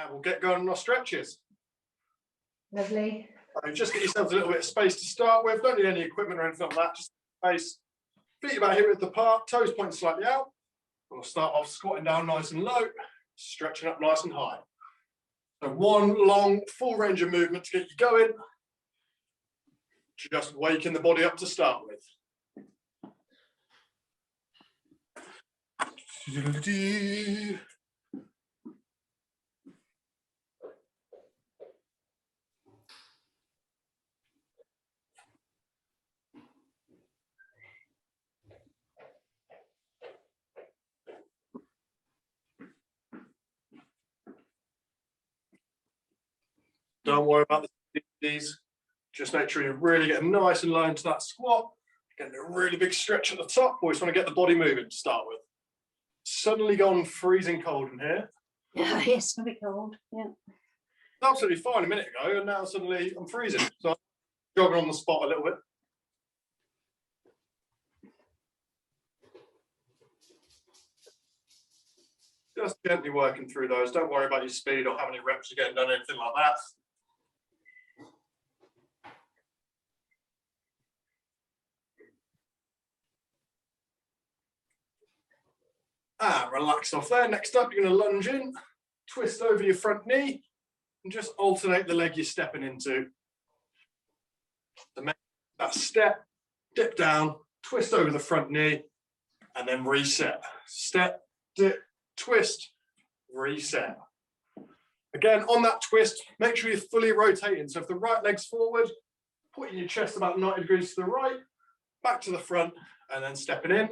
and we'll get going on our stretches. Lovely. Just get yourself a little bit of space to start with. Don't need any equipment or anything like that. Just space. Feet about hip width apart, toes pointing slightly out. We'll start off squatting down nice and low, stretching up nice and high. So one long, full range of movement to get you going. Just waking the body up to start with. Don't worry about these. Just make sure you're really getting nice and low into that squat. Getting a really big stretch at the top. We just want to get the body moving to start with. Suddenly gone freezing cold in here. Yeah, it's a bit cold. Yeah. Absolutely fine a minute ago, and now suddenly I'm freezing. So I'm jogging on the spot a little bit. Just gently working through those. Don't worry about your speed or how many reps you're getting done, anything like that. And relax off there. Next up, you're going to lunge in, twist over your front knee, and just alternate the leg you're stepping into. So make that step, dip down, twist over the front knee, and then reset. Step, dip, twist, reset. Again, on that twist, make sure you're fully rotating. So if the right leg's forward, putting your chest about 90 degrees to the right, back to the front, and then stepping in.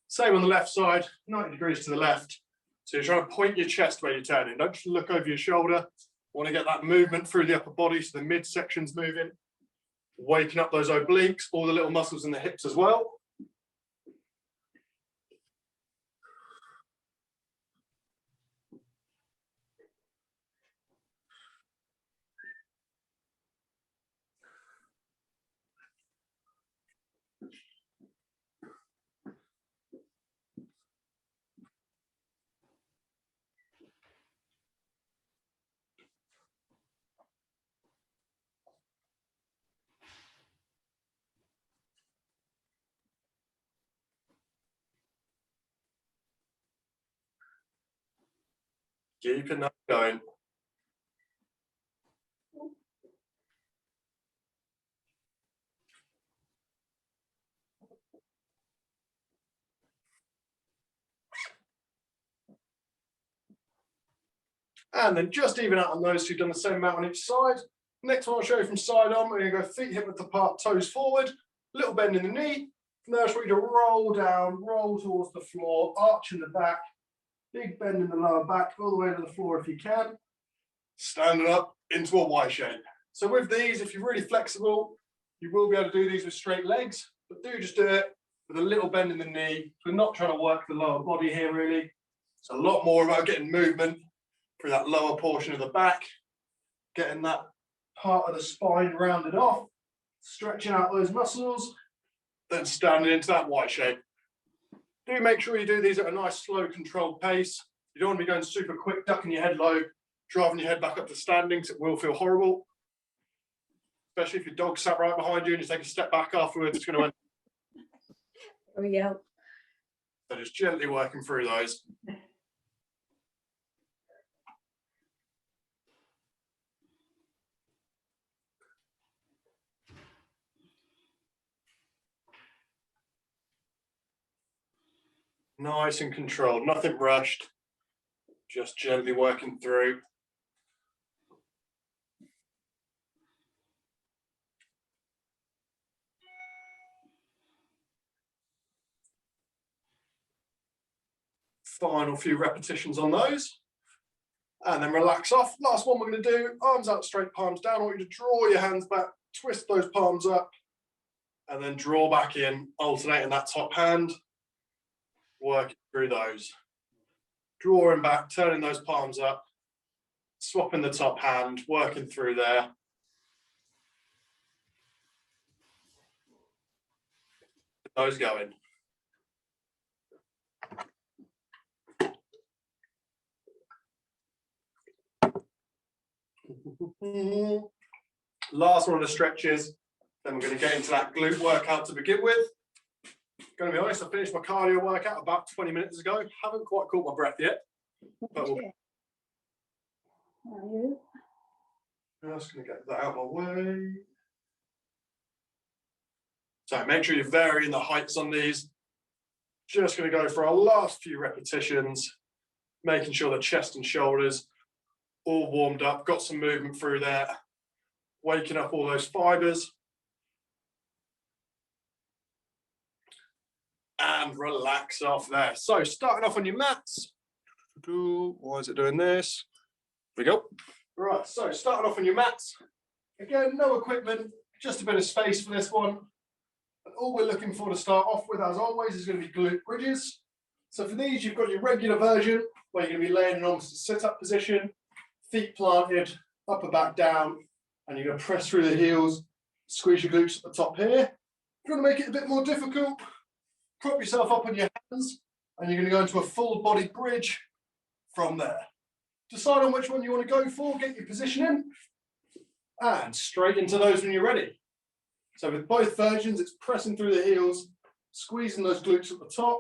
Same on the left side, 90 degrees to the left. So you're trying to point your chest where you're turning. Don't just look over your shoulder. Want to get that movement through the upper body so the midsection's moving. Waking up those obliques, all the little muscles in the hips as well. Keeping that going. And then just even out on those who've done the same amount on each side. Next one I'll show you from side on. We're going to go feet hip width apart, toes forward, little bend in the knee. From there, I just want you to roll down, roll towards the floor, arch in the back, big bend in the lower back, all the way to the floor if you can. Standing up into a Y shape. So with these, if you're really flexible, you will be able to do these with straight legs, but do just do it with a little bend in the knee. We're not trying to work the lower body here really. It's a lot more about getting movement through that lower portion of the back, getting that part of the spine rounded off, stretching out those muscles, then standing into that Y shape. Do make sure you do these at a nice, slow, controlled pace. You don't want to be going super quick, ducking your head low, driving your head back up to standing, because it will feel horrible. Especially if your dog sat right behind you and you take a step back afterwards, it's going to end. There we go. So just gently working through those. Nice and controlled, nothing rushed, just gently working through. Final few repetitions on those. And then relax off. Last one we're going to do, arms out straight, palms down. I want you to draw your hands back, twist those palms up, and then draw back in, alternating that top hand. Working through those. Drawing back, turning those palms up, swapping the top hand, working through there. Those going. Last one of the stretches. Then we're going to get into that glute workout to begin with. Going to be honest, I finished my cardio workout about 20 minutes ago. Haven't quite caught my breath yet. But we'll... Are you? Just going to get that out of my way. So make sure you're varying the heights on these. Just going to go for our last few repetitions, making sure the chest and shoulders all warmed up, got some movement through there, waking up all those fibers. And relax off there. So starting off on your mats. Why is it doing this? Here we go. Right, so starting off on your mats. Again, no equipment, just a bit of space for this one. And all we're looking for to start off with, as always, is going to be glute bridges. So for these, you've got your regular version, where you're going to be laying in almost a sit-up position, feet planted, upper back down, and you're going to press through the heels, squeeze your glutes at the top here. If you want to make it a bit more difficult, prop yourself up on your hands, and you're going to go into a full body bridge from there. Decide on which one you want to go for, get your position in, and straight into those when you're ready. So with both versions, it's pressing through the heels, squeezing those glutes at the top,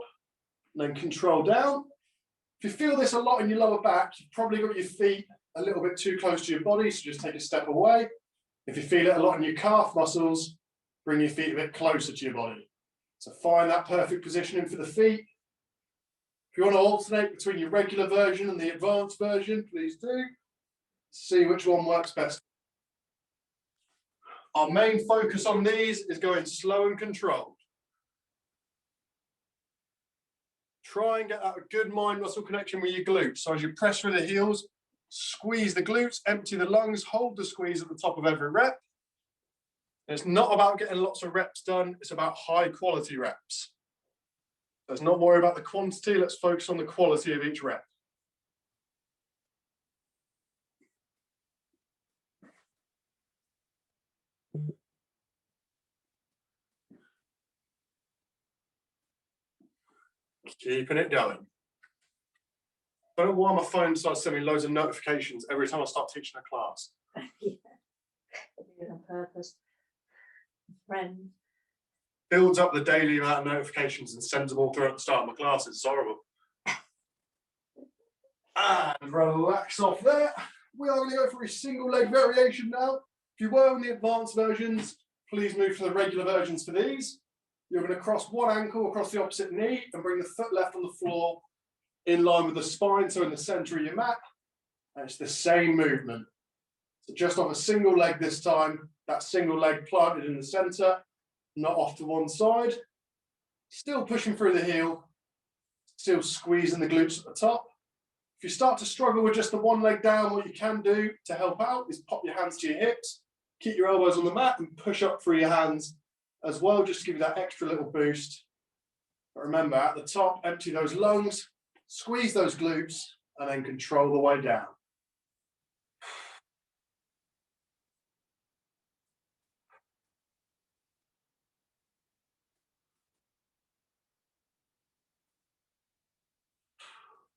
and then control down. If you feel this a lot in your lower back, you've probably got your feet a little bit too close to your body, so just take a step away. If you feel it a lot in your calf muscles, bring your feet a bit closer to your body. So find that perfect positioning for the feet. If you want to alternate between your regular version and the advanced version, please do. See which one works best. Our main focus on these is going slow and controlled. Try and get that good mind-muscle connection with your glutes. So as you press through the heels, squeeze the glutes, empty the lungs, hold the squeeze at the top of every rep. It's not about getting lots of reps done, it's about high quality reps. Let's not worry about the quantity, let's focus on the quality of each rep. Keeping it going. I don't know why my phone starts sending me loads of notifications every time I start teaching a class. Yeah. I do it on purpose. Friend. Builds up the daily amount of notifications and sends them all through at the start of my classes. It's horrible. And relax off there. We are going to go for a single leg variation now. If you were in the advanced versions, please move to the regular versions for these. You're going to cross one ankle across the opposite knee and bring the foot left on the floor in line with the spine, so in the center of your mat. And it's the same movement. So just off a single leg this time, that single leg planted in the center, not off to one side. Still pushing through the heel, still squeezing the glutes at the top. If you start to struggle with just the one leg down, what you can do to help out is pop your hands to your hips, keep your elbows on the mat and push up through your hands as well, just to give you that extra little boost. But remember, at the top, empty those lungs, squeeze those glutes, and then control the way down.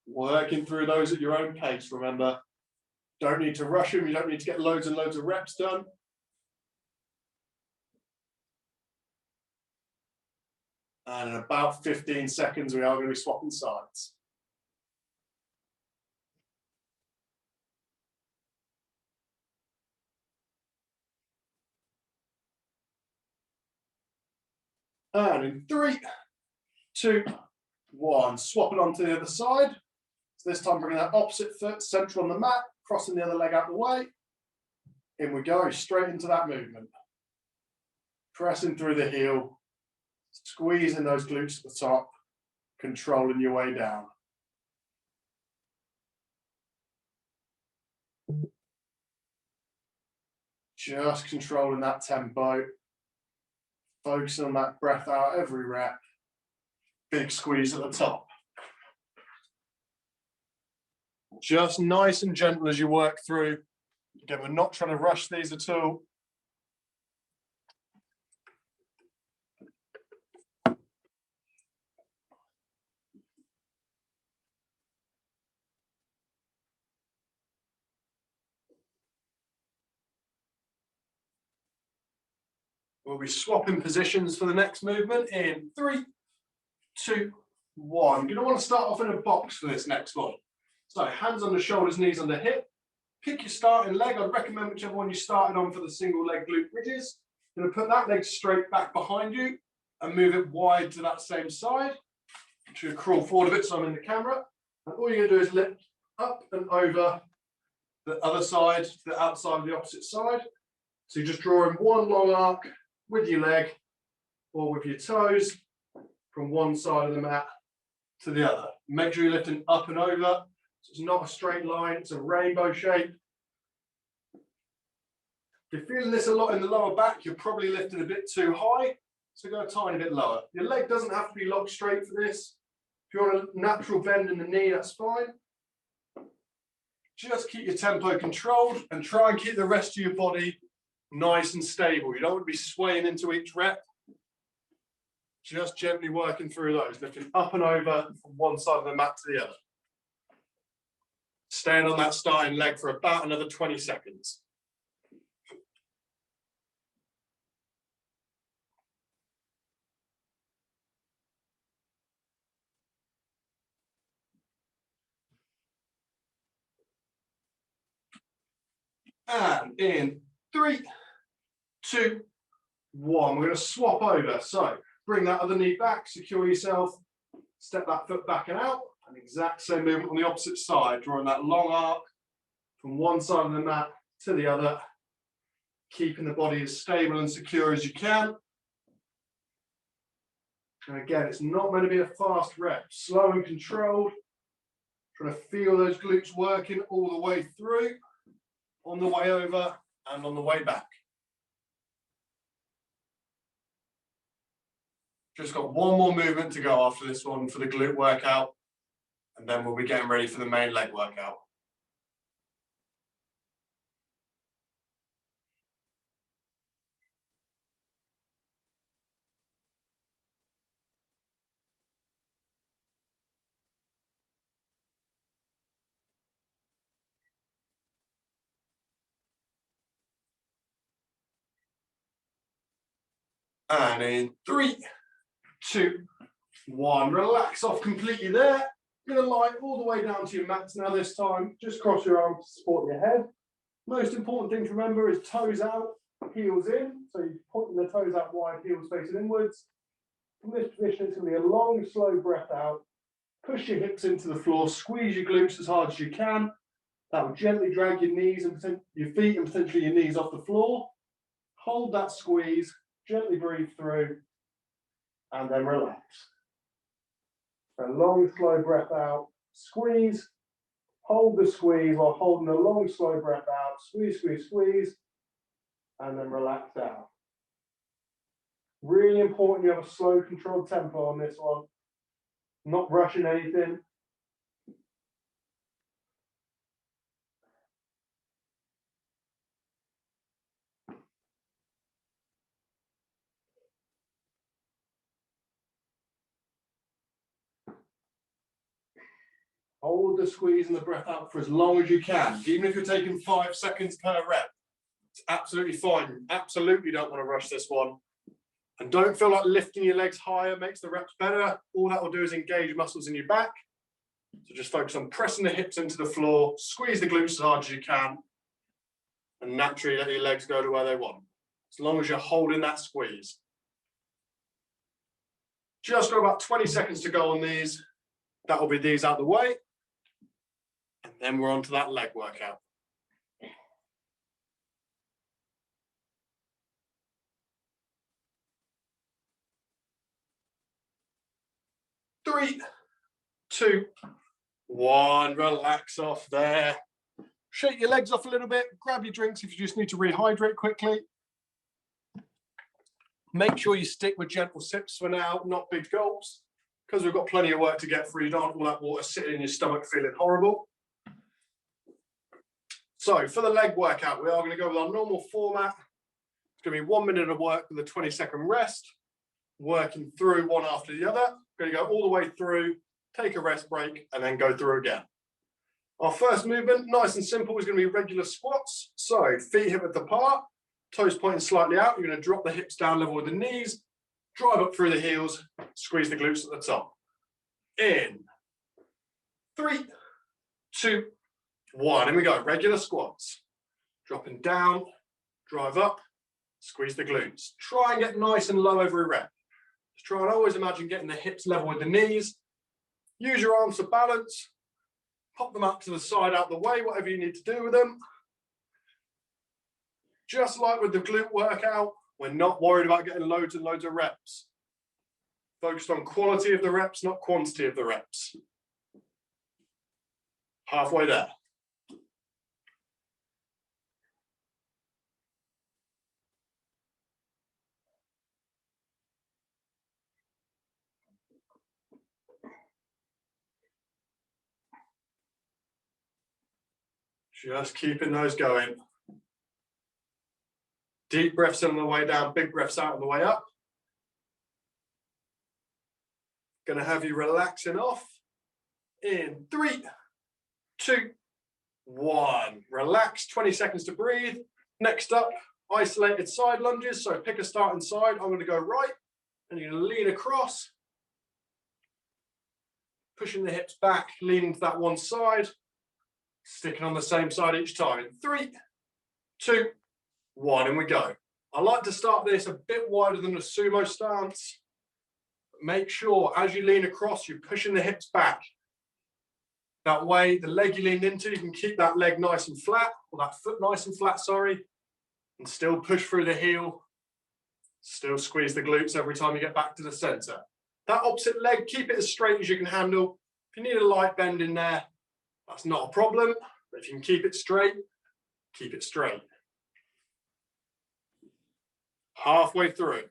Working through those at your own pace, remember. Don't need to rush them, you don't need to get loads and loads of reps done. And in about 15 seconds, we are going to be swapping sides. And in 3, 2, 1, swapping onto the other side. So this time bringing that opposite foot central on the mat, crossing the other leg out the way. In we go, straight into that movement. Pressing through the heel, squeezing those glutes at the top, controlling your way down. Just controlling that tempo. Focusing on that breath out every rep. Big squeeze at the top. Just nice and gentle as you work through. Again, we're not trying to rush these at all. We'll be swapping positions for the next movement in 3, 2, 1. You're going to want to start off in a box for this next one. So hands on the shoulders, knees on the hip. Pick your starting leg. I'd recommend whichever one you started on for the single leg glute bridges. You're going to put that leg straight back behind you and move it wide to that same side. I'm going to crawl forward a bit so I'm in the camera. And all you're going to do is lift up and over the other side to the outside of the opposite side. So you're just drawing one long arc with your leg or with your toes from one side of the mat to the other. Make sure you're lifting up and over. So it's not a straight line, it's a rainbow shape. If you're feeling this a lot in the lower back, you're probably lifting a bit too high. So go a tiny bit lower. Your leg doesn't have to be locked straight for this. If you want a natural bend in the knee, that's fine. Just keep your tempo controlled and try and keep the rest of your body nice and stable. You don't want to be swaying into each rep. Just gently working through those, lifting up and over from one side of the mat to the other. Staying on that starting leg for about another 20 seconds. And in 3, 2, 1, we're going to swap over. So bring that other knee back, secure yourself, step that foot back and out, and exact same movement on the opposite side, drawing that long arc from one side of the mat to the other, keeping the body as stable and secure as you can. And again, it's not meant to be a fast rep, slow and controlled, trying to feel those glutes working all the way through, on the way over and on the way back. Just got one more movement to go after this one for the glute workout, and then we'll be getting ready for the main leg workout. And in 3, 2, 1, relax off completely there. You're going to lie all the way down to your mats now this time. Just cross your arms to support your head. Most important thing to remember is toes out, heels in. So you're pointing the toes out wide, heels facing inwards. From this position, it's going to be a long, slow breath out. Push your hips into the floor, squeeze your glutes as hard as you can. That will gently drag your knees and your feet and potentially your knees off the floor. Hold that squeeze, gently breathe through, and then relax. A long, slow breath out, squeeze, hold the squeeze while holding a long, slow breath out, squeeze, squeeze, squeeze, and then relax out. Really important you have a slow, controlled tempo on this one, not rushing anything. Hold the squeeze and the breath out for as long as you can. Even if you're taking 5 seconds per rep, it's absolutely fine. You absolutely don't want to rush this one. And don't feel like lifting your legs higher makes the reps better. All that will do is engage muscles in your back. So just focus on pressing the hips into the floor, squeeze the glutes as hard as you can, and naturally let your legs go to where they want, as long as you're holding that squeeze. Just got about 20 seconds to go on these. That will be these out of the way. And then we're on to that leg workout. Three, 2, 1, relax off there. Shake your legs off a little bit, grab your drinks if you just need to rehydrate quickly. Make sure you stick with gentle sips for now, not big gulps, because we've got plenty of work to get through. You don't want all that water sitting in your stomach feeling horrible. So for the leg workout, we are going to go with our normal format. It's going to be 1 minute of work with a 20-second rest, working through one after the other. Going to go all the way through, take a rest break, and then go through again. Our first movement, nice and simple, is going to be regular squats. So feet hip width apart, toes pointing slightly out. You're going to drop the hips down level with the knees, drive up through the heels, squeeze the glutes at the top. In 3, 2, 1. And we go. Regular squats. Dropping down, drive up, squeeze the glutes. Try and get nice and low every rep. Just try and always imagine getting the hips level with the knees. Use your arms for balance. Pop them up to the side, out the way, whatever you need to do with them. Just like with the glute workout, we're not worried about getting loads and loads of reps. Focused on quality of the reps, not quantity of the reps. Halfway there. Just keeping those going. Deep breaths in on the way down, big breaths out on the way up. Going to have you relaxing off. In 3, 2, 1. Relax, 20 seconds to breathe. Next up, isolated side lunges. So pick a starting side. I'm going to go right, and you're going to lean across. Pushing the hips back, leaning to that one side. Sticking on the same side each time. In 3, 2, 1, and we go. I like to start this a bit wider than a sumo stance. Make sure as you lean across, you're pushing the hips back. That way, the leg you leaned into, you can keep that leg nice and flat, or that foot nice and flat, sorry, and still push through the heel. Still squeeze the glutes every time you get back to the center. That opposite leg, keep it as straight as you can handle. If you need a light bend in there, that's not a problem, but if you can keep it straight, keep it straight. Halfway through.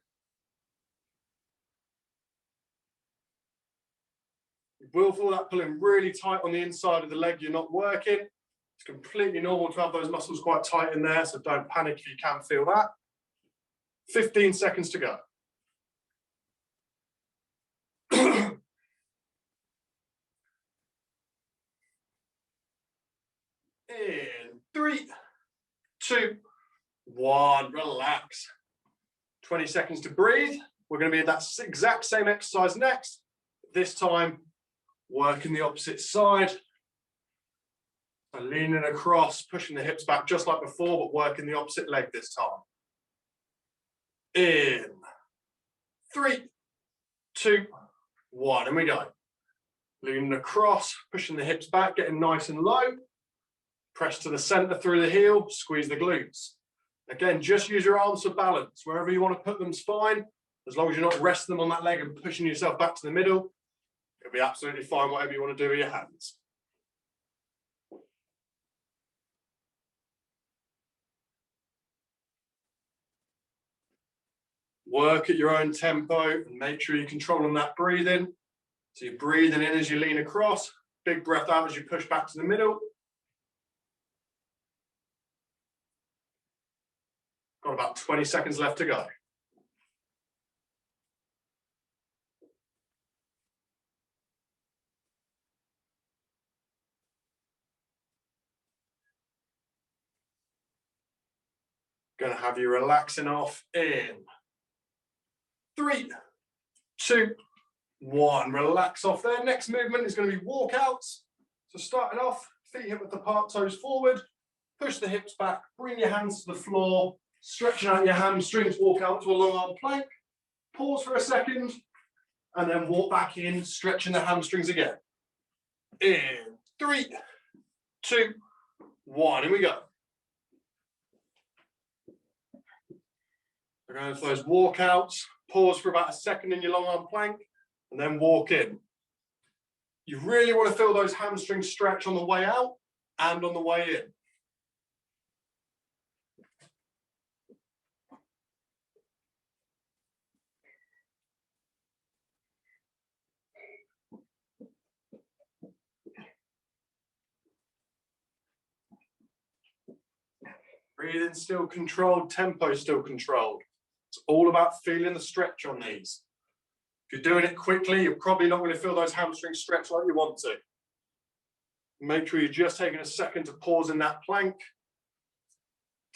You will feel that pulling really tight on the inside of the leg you're not working. It's completely normal to have those muscles quite tight in there, so don't panic if you can feel that. 15 seconds to go. In 3, 2, 1, relax. 20 seconds to breathe. We're going to be in that exact same exercise next. This time, working the opposite side. So leaning across, pushing the hips back just like before, but working the opposite leg this time. In 3, 2, 1, and we go. Leaning across, pushing the hips back, getting nice and low. Press to the center through the heel, squeeze the glutes. Again, just use your arms for balance. Wherever you want to put them's fine. As long as you're not resting them on that leg and pushing yourself back to the middle, it'll be absolutely fine, whatever you want to do with your hands. Work at your own tempo and make sure you're controlling that breathing. So you're breathing in as you lean across, big breath out as you push back to the middle. Got about 20 seconds left to go. Going to have you relaxing off in 3, 2, 1. Relax off there. Next movement is going to be walkouts. So starting off, feet hip width apart, toes forward. Push the hips back, bring your hands to the floor, stretching out your hamstrings, walk out to a long arm plank. Pause for a second, and then walk back in, stretching the hamstrings again. In 3, 2, 1, here we go. We're going for those walkouts. Pause for about a second in your long arm plank, and then walk in. You really want to feel those hamstrings stretch on the way out and on the way in. Breathing still controlled, tempo still controlled. It's all about feeling the stretch on these. If you're doing it quickly, you're probably not going to feel those hamstrings stretch like you want to. Make sure you're just taking a second to pause in that plank.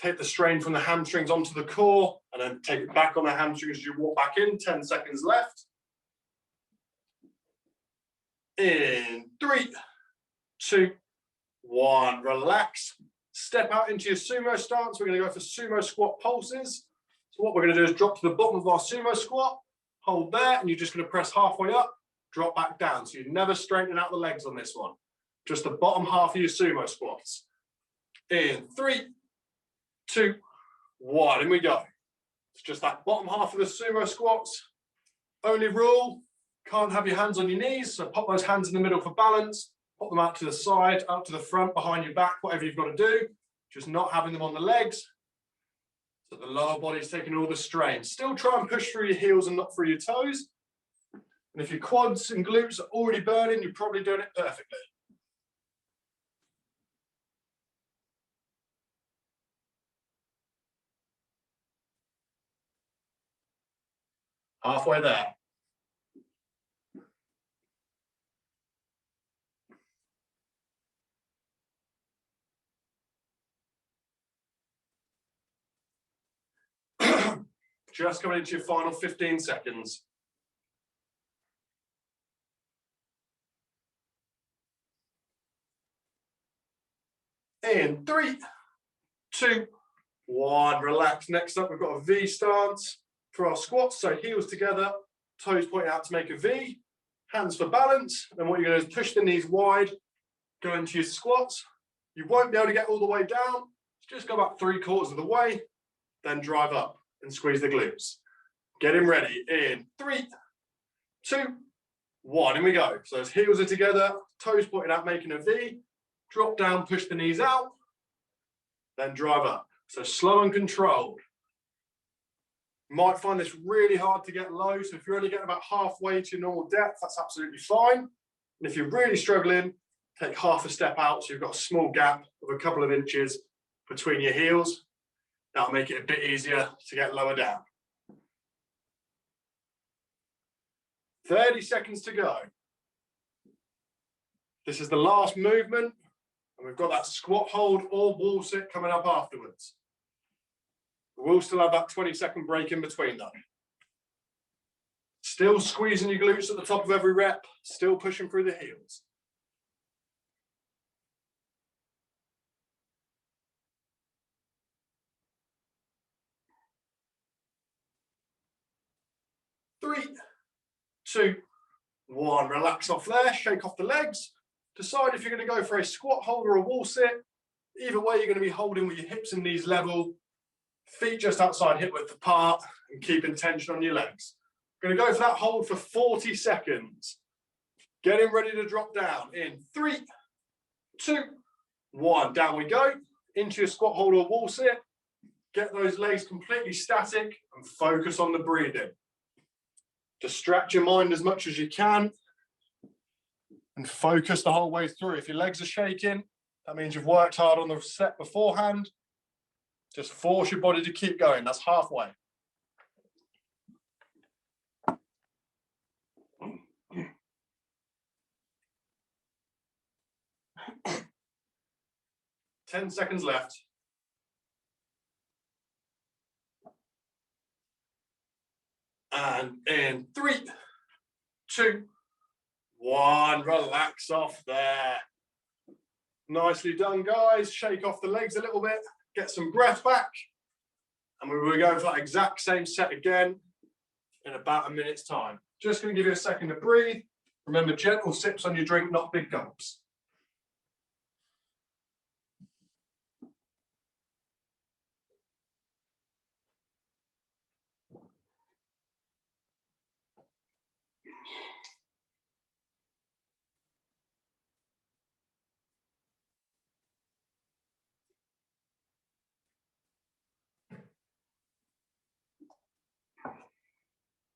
Take the strain from the hamstrings onto the core, and then take it back on the hamstrings as you walk back in. 10 seconds left. In 3, 2, 1. Relax. Step out into your sumo stance. We're going to go for sumo squat pulses. So what we're going to do is drop to the bottom of our sumo squat, hold there, and you're just going to press halfway up, drop back down. So you're never straightening out the legs on this one. Just the bottom half of your sumo squats. In 3, 2, 1, and we go. It's just that bottom half of the sumo squats. Only rule, can't have your hands on your knees, so pop those hands in the middle for balance, pop them out to the side, out to the front, behind your back, whatever you've got to do, just not having them on the legs, so the lower body's taking all the strain. Still try and push through your heels and not through your toes, and if your quads and glutes are already burning, you're probably doing it perfectly. Halfway there. Just coming into your final 15 seconds. In 3, 2, 1. Relax. Next up, we've got a V stance for our squats. So heels together, toes pointing out to make a V, hands for balance. Then what you're going to do is push the knees wide, go into your squats. You won't be able to get all the way down. Just go about 3/4 of the way, then drive up and squeeze the glutes. Getting ready in 3, 2, 1. In we go. So those heels are together, toes pointing out, making a V. Drop down, push the knees out, then drive up. So slow and controlled. You might find this really hard to get low. So if you're only getting about halfway to your normal depth, that's absolutely fine. And if you're really struggling, take half a step out. So you've got a small gap of a couple of inches between your heels. That'll make it a bit easier to get lower down. 30 seconds to go. This is the last movement. And we've got that squat hold or wall sit coming up afterwards. We'll still have that 20-second break in between though. Still squeezing your glutes at the top of every rep, still pushing through the heels. Three, 2, 1. Relax off there, shake off the legs. Decide if you're going to go for a squat hold or a wall sit. Either way, you're going to be holding with your hips and knees level, feet just outside hip width apart, and keeping tension on your legs. Going to go for that hold for 40 seconds. Getting ready to drop down in 3, 2, 1. Down we go into your squat hold or wall sit. Get those legs completely static and focus on the breathing. Distract your mind as much as you can and focus the whole way through. If your legs are shaking, that means you've worked hard on the set beforehand. Just force your body to keep going. That's halfway. Ten seconds left. And in 3, 2, 1. Relax off there. Nicely done, guys. Shake off the legs a little bit. Get some breath back. And we will go for that exact same set again in about a minute's time. Just going to give you a second to breathe. Remember, gentle sips on your drink, not big gulps.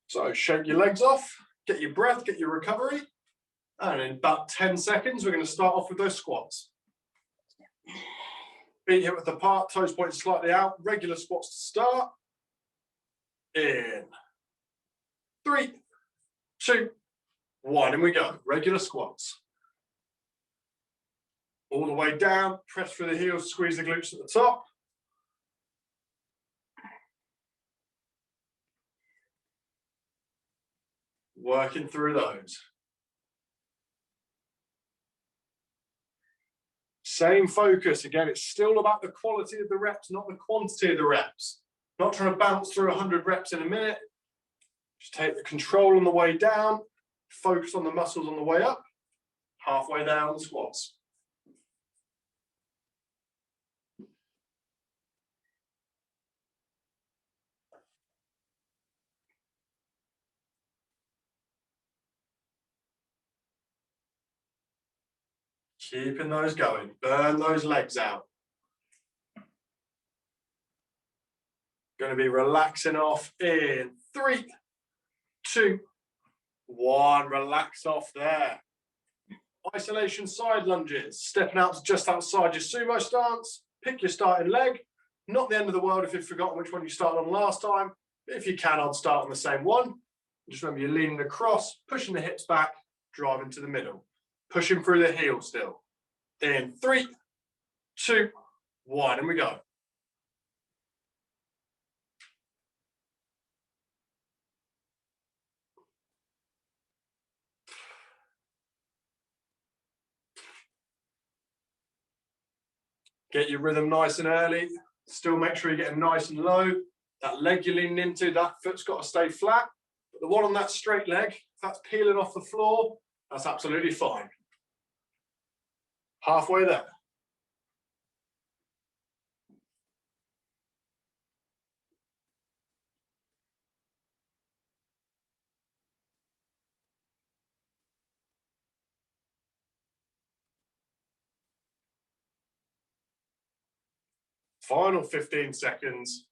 So shake your legs off, get your breath, get your recovery. And in about 10 seconds, we're going to start off with those squats. Feet hip width apart, toes pointed slightly out. Regular squats to start. In 3, 2, 1. And we go. Regular squats. All the way down, press through the heels, squeeze the glutes at the top. Working through those. Same focus. Again, it's still about the quality of the reps, not the quantity of the reps. Not trying to bounce through 100 reps in a minute. Just take the control on the way down. Focus on the muscles on the way up. Halfway down, squats. Keeping those going. Burn those legs out. Going to be relaxing off in 3, 2, 1. Relax off there. Isolation side lunges. Stepping out to just outside your sumo stance. Pick your starting leg. Not the end of the world if you've forgotten which one you started on last time. If you can, I'd start on the same one. Just remember you're leaning across, pushing the hips back, driving to the middle. Pushing through the heel still. In 3, 2, 1, and we go. Get your rhythm nice and early. Still make sure you're getting nice and low. That leg you're leaning into, that foot's got to stay flat. But the one on that straight leg, if that's peeling off the floor, that's absolutely fine. Halfway there. Final 15 seconds.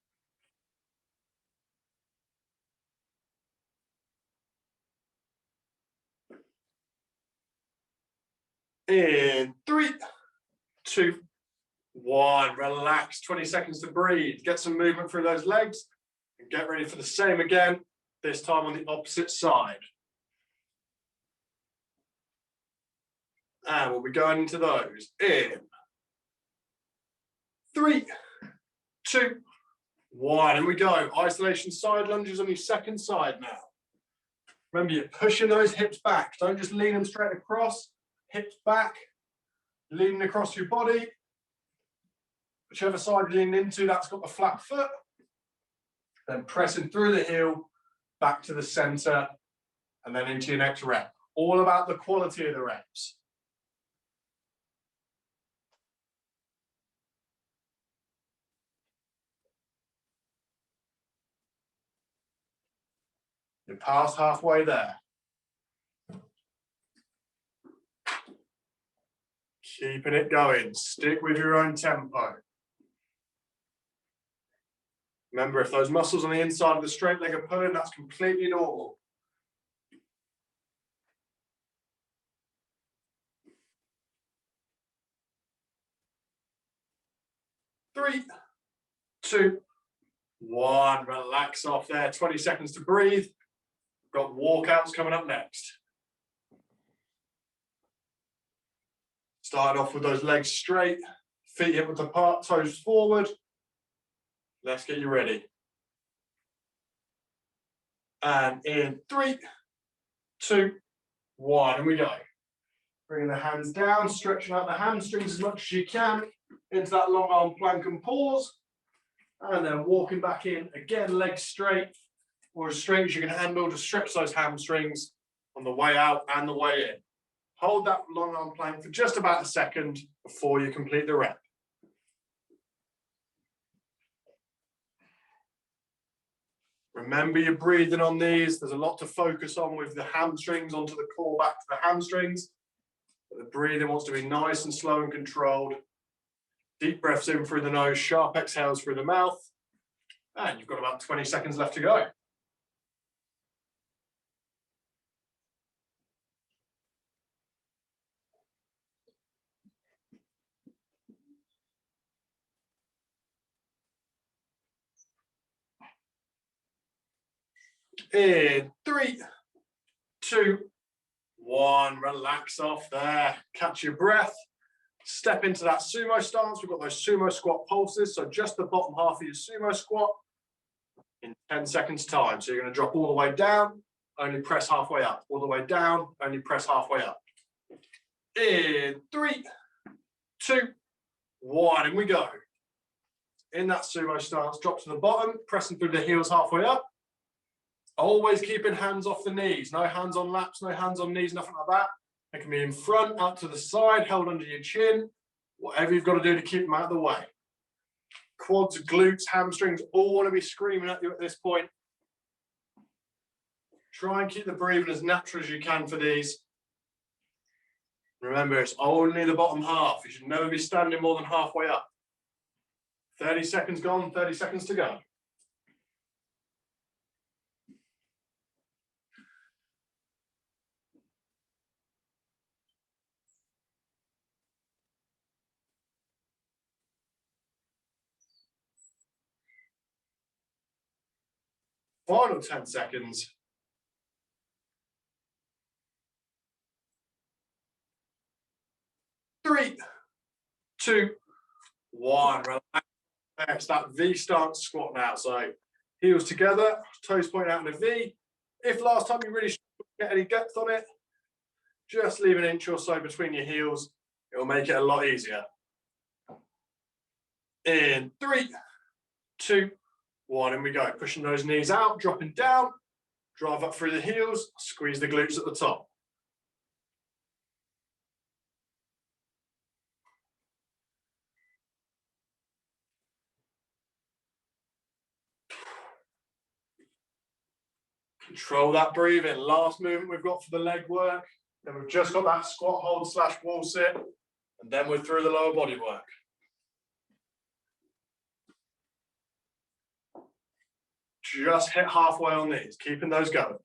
In 3, 2, 1. Relax. 20 seconds to breathe. Get some movement through those legs. And get ready for the same again, this time on the opposite side. And we'll be going into those in 3, 2, 1. And we go. Isolation side lunges on your second side now. Remember, you're pushing those hips back. Don't just lean them straight across. Hips back. Leaning across your body. Whichever side you're leaning into, that's got the flat foot. Then pressing through the heel, back to the center, and then into your next rep. All about the quality of the reps. You're past halfway there. Keeping it going. Stick with your own tempo. Remember, if those muscles on the inside of the straight leg are pulling, that's completely normal. Three, 2, 1. Relax off there. 20 seconds to breathe. Got walkouts coming up next. Start off with those legs straight, feet hip width apart, toes forward. Let's get you ready. And in 3, 2, 1, and we go. Bringing the hands down, stretching out the hamstrings as much as you can into that long arm plank and pause. And then walking back in, again, legs straight, or as straight as you can handle to stretch those hamstrings on the way out and the way in. Hold that long arm plank for just about a second before you complete the rep. Remember your breathing on these. There's a lot to focus on with the hamstrings onto the core, back to the hamstrings. But the breathing wants to be nice and slow and controlled. Deep breaths in through the nose, sharp exhales through the mouth. And you've got about 20 seconds left to go. In 3, 2, 1. Relax off there. Catch your breath. Step into that sumo stance. We've got those sumo squat pulses. So just the bottom half of your sumo squat in 10 seconds time. So you're going to drop all the way down. only press halfway up. All the way down, only press halfway up. In 3, 2, 1, and we go. In that sumo stance, drop to the bottom, pressing through the heels halfway up. Always keeping hands off the knees. No hands on laps, no hands on knees, nothing like that. They can be in front, out to the side, held under your chin. Whatever you've got to do to keep them out of the way. Quads, glutes, hamstrings, all want to be screaming at you at this point. Try and keep the breathing as natural as you can for these. Remember, it's only the bottom half. You should never be standing more than halfway up. 30 seconds gone, 30 seconds to go. Final 10 seconds. 3, 2, 1. Relax. That V stance squat now. So heels together, toes pointing out in a V. If last time you really struggled to get any depth on it, just leave an inch or so between your heels. It'll make it a lot easier. In 3, 2, 1, and we go. Pushing those knees out, dropping down, drive up through the heels, squeeze the glutes at the top. Control that breathing. Last movement we've got for the leg work. Then we've just got that squat hold / wall sit. And then we're through the lower body work. Just hit halfway on these, keeping those going.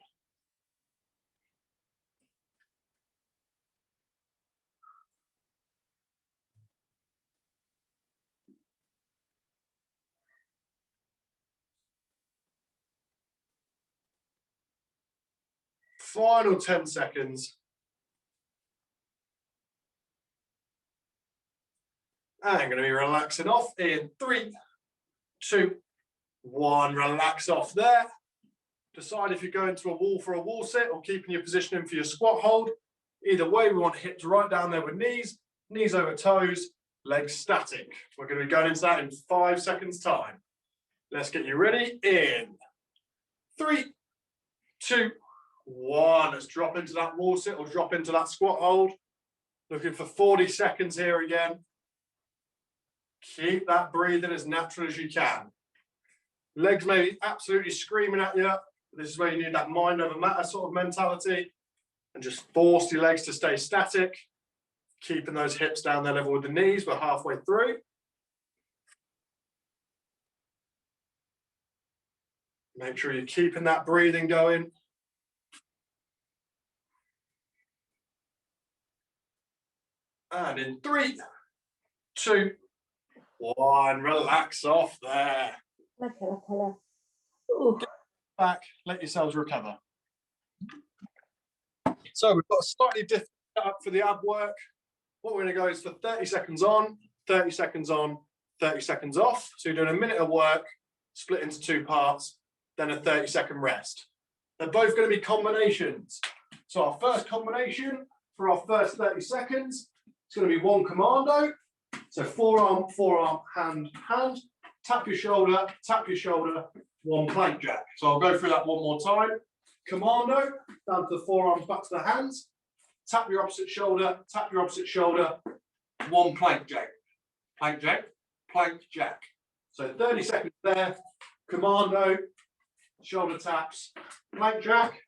Final 10 seconds. And I'm going to be relaxing off in 3, 2, 1. Relax off there. Decide if you're going to a wall for a wall sit or keeping your position in for your squat hold. Either way, we want hips right down there with knees, knees over toes, legs static. We're going to be going into that in 5 seconds time. Let's get you ready in 3, 2, 1. Let's drop into that wall sit or drop into that squat hold. Looking for 40 seconds here again. Keep that breathing as natural as you can. Legs may be absolutely screaming at you. This is where you need that mind over matter sort of mentality. And just force your legs to stay static. Keeping those hips down there level with the knees. We're halfway through. Make sure you're keeping that breathing going. And in 3, 2, 1, relax off there. Get back, let yourselves recover. So we've got a slightly different setup for the ab work. What we're going to go is for 30 seconds on, 30 seconds on, 30 seconds off. So you're doing a minute of work, split into 2 parts, then a 30-second rest. They're both going to be combinations. So our first combination for our first 30 seconds, it's going to be 1 commando. So forearm, forearm, hand, hand. Tap your shoulder, 1 plank jack. So I'll go through that one more time. Commando, down to the forearms, back to the hands. Tap your opposite shoulder, 1 plank jack. Plank jack, plank jack. So 30 seconds there. Commando, shoulder taps, plank jack.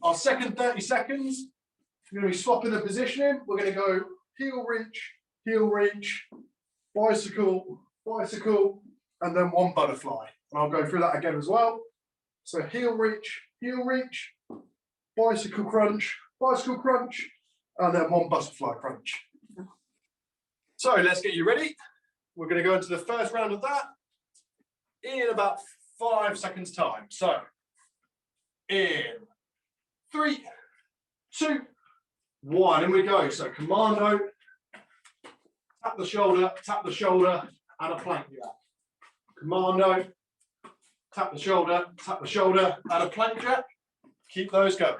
Our second 30 seconds, we're going to be swapping the positioning. We're going to go heel reach, bicycle, bicycle, and then 1 butterfly. And I'll go through that again as well. So heel reach, bicycle crunch, and then 1 butterfly crunch. So let's get you ready. We're going to go into the first round of that in about 5 seconds time. So in 3, 2, 1, and we go. So commando, tap the shoulder, and a plank jack. Commando, tap the shoulder, and a plank jack. Keep those going.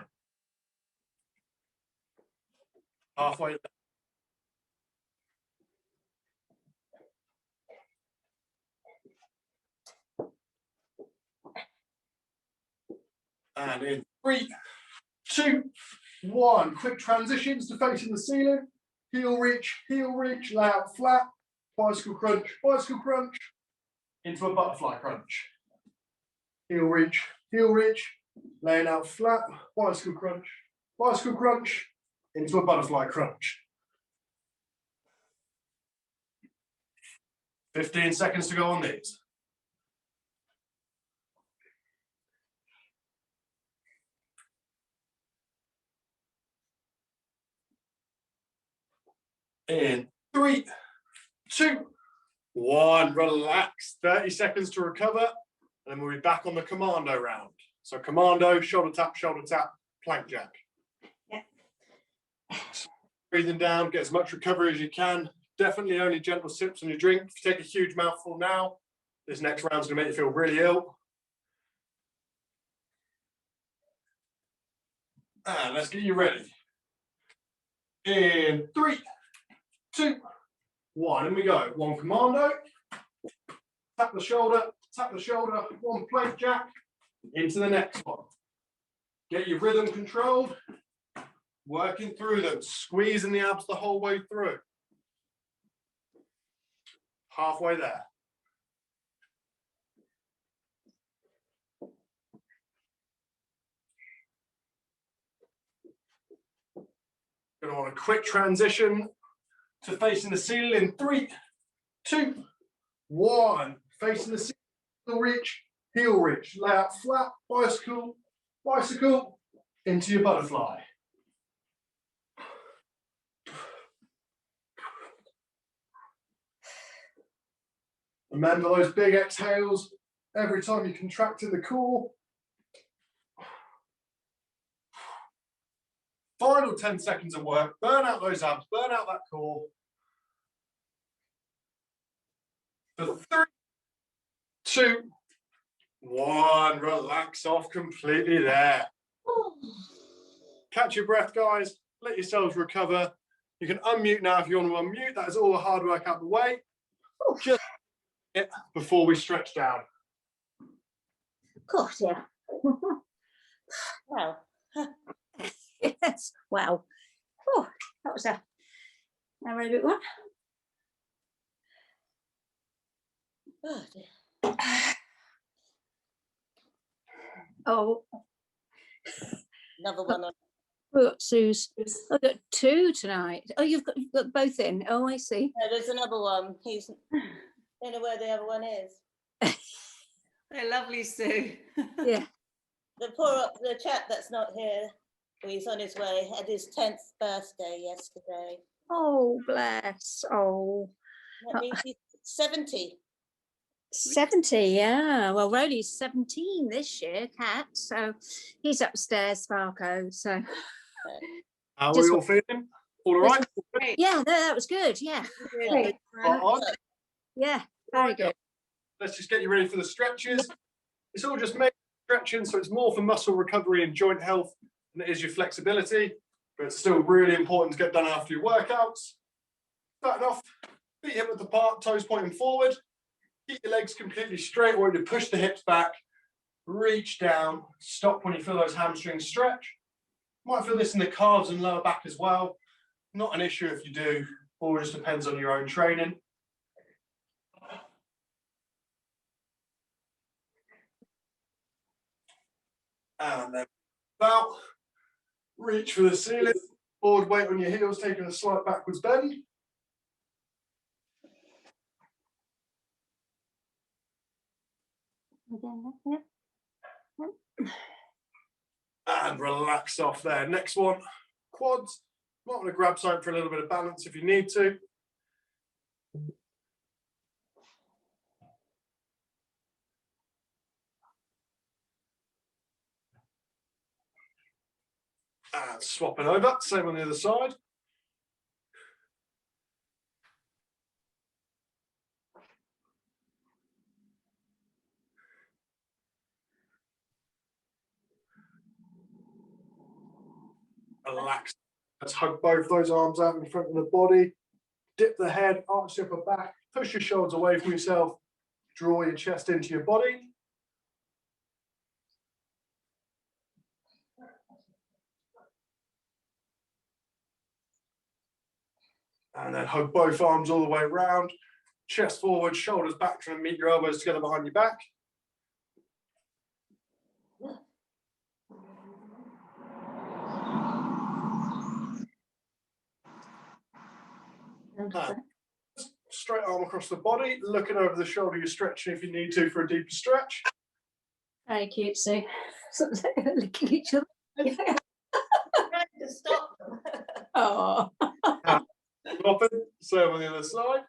Halfway there. And in 3, 2, 1. Quick transitions to facing the ceiling. Heel reach, lay out flat. Bicycle crunch, into a butterfly crunch. Heel reach, laying out flat. Bicycle crunch, into a butterfly crunch. 15 seconds to go on these. In 3, 2, 1. Relax. 30 seconds to recover, and then we'll be back on the commando round. So commando, shoulder tap, plank jack. Yeah. Breathing down, get as much recovery as you can. Definitely only gentle sips on your drink. If you take a huge mouthful now, this next round's gonna make you feel really ill. And let's get you ready. In 3, 2, 1, and we go. 1 commando, tap the shoulder, 1 plank jack, into the next one. Get your rhythm controlled, working through them, squeezing the abs the whole way through. Halfway there. Gonna want a quick transition to facing the ceiling in 3, 2, 1. Facing the ceiling, heel reach, lay out flat, bicycle, into your butterfly. Remember those big exhales every time you contracted the core. Final 10 seconds of work. Burn out those abs, burn out that core. For 3, 2, 1. Relax off completely there. Catch your breath, guys. Let yourselves recover. You can unmute now if you want to unmute. That is all the hard work out the way. Just before we stretch down. Of course, yeah. Wow. Yes, wow. Oh, that was a very good one. Oh, dear. Oh. Another one on. Look, Suze, I've got 2 tonight. Oh, you've got both in. Oh, I see. No, there's another one. He's don't know where the other one is. They're lovely, Sue. Yeah. The chap that's not here, he's on his way, had his 10th birthday yesterday. Oh, bless. Oh. That means he's 70. 70, yeah. Well, Rowley's 17 this year, Cat. So he's upstairs, Farco. So How are we all feeling? All right? Great. yeah, that was good. Yeah. Great. Spot on. Yeah, very good. Let's just get you ready for the stretches. It's all just made stretching, so it's more for muscle recovery and joint health than it is your flexibility, but it's still really important to get done after your workouts. Starting off, feet hip width apart, toes pointing forward. Keep your legs completely straight. We're going to push the hips back, reach down, stop when you feel those hamstrings stretch. Might feel this in the calves and lower back as well. Not an issue if you do, all just depends on your own training. And then out, reach for the ceiling, forward weight on your heels, taking a slight backwards bend. And relax off there. Next one, quads. Might want to grab something for a little bit of balance if you need to. And swapping over, same on the other side. Relax. Let's hug both those arms out in front of the body. Dip the head, arch the upper back, push your shoulders away from yourself, draw your chest into your body. And then hug both arms all the way around, chest forward, shoulders back, trying to meet your elbows together behind your back. Straight arm across the body, looking over the shoulder, you're stretching if you need to for a deeper stretch. Very cute, Sue. Looking at each other. Trying to stop them. Oh. Dropping, same on the other side.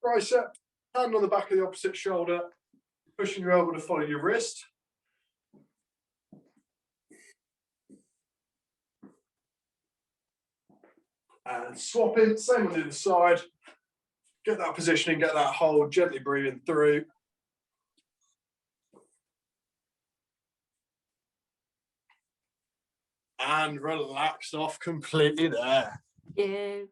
Tricep, hand on the back of the opposite shoulder, pushing your elbow to follow your wrist. And swapping, same on the other side. Get that positioning, get that hold, gently breathing through. And relax off completely there. Yeah.